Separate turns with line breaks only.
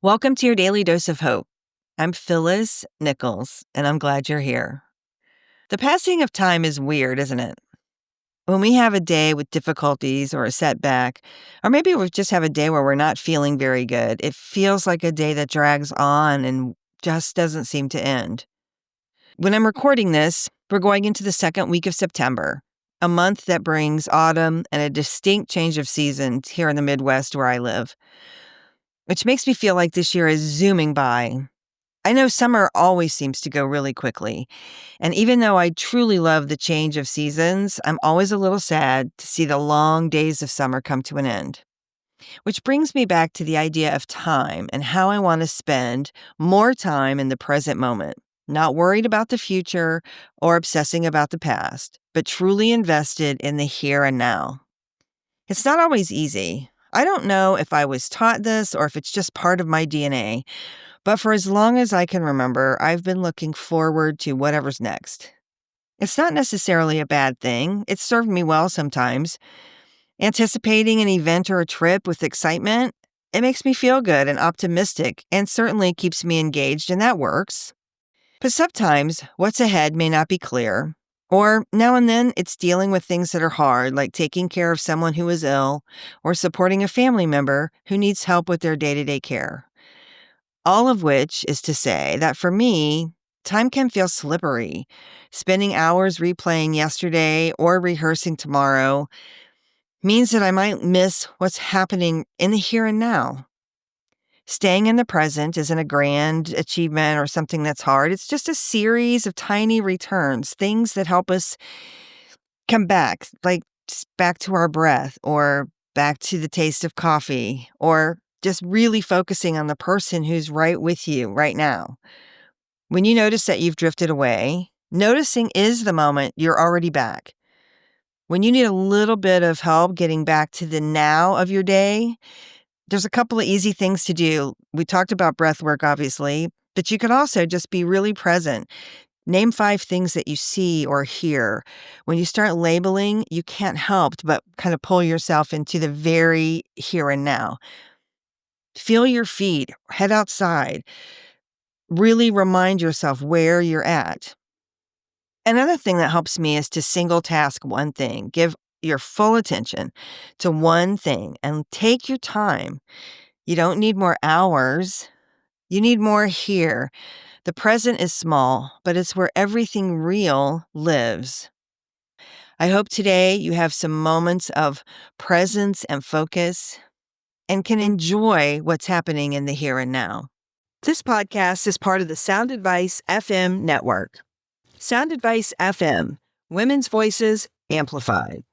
Welcome to your daily dose of hope. I'm Phyllis Nichols, and I'm glad you're here. The passing of time is weird, isn't it? When we have a day with difficulties or a setback, or maybe we just have a day where we're not feeling very good, it feels like a day that drags on and just doesn't seem to end. When I'm recording this, we're going into the second week of September, a month that brings autumn and a distinct change of seasons here in the Midwest where I live, which makes me feel like this year is zooming by. I know summer always seems to go really quickly, and even though I truly love the change of seasons, I'm always a little sad to see the long days of summer come to an end. Which brings me back to the idea of time and how I want to spend more time in the present moment, not worried about the future or obsessing about the past, but truly invested in the here and now. It's not always easy. I don't know if I was taught this or if it's just part of my DNA, but for as long as I can remember, I've been looking forward to whatever's next. It's not necessarily a bad thing. It's served me well sometimes. Anticipating an event or a trip with excitement, it makes me feel good and optimistic and certainly keeps me engaged, and that works. But sometimes what's ahead may not be clear. Or now and then it's dealing with things that are hard, like taking care of someone who is ill or supporting a family member who needs help with their day-to-day care. All of which is to say that for me, time can feel slippery. Spending hours replaying yesterday or rehearsing tomorrow means that I might miss what's happening in the here and now. Staying in the present isn't a grand achievement or something that's hard. It's just a series of tiny returns, things that help us come back, like back to our breath or back to the taste of coffee or just really focusing on the person who's right with you right now. When you notice that you've drifted away, noticing is the moment you're already back. When you need a little bit of help getting back to the now of your day, there's a couple of easy things to do. We talked about breath work, obviously, but you could also just be really present. Name 5 things that you see or hear. When you start labeling, you can't help but kind of pull yourself into the very here and now. Feel your feet, head outside. Really remind yourself where you're at. Another thing that helps me is to single task one thing. Give your full attention to one thing and take your time. You don't need more hours. You need more here. The present is small, but it's where everything real lives. I hope today you have some moments of presence and focus and can enjoy what's happening in the here and now. This podcast is part of the Sound Advice FM network. Sound Advice FM, women's voices amplified.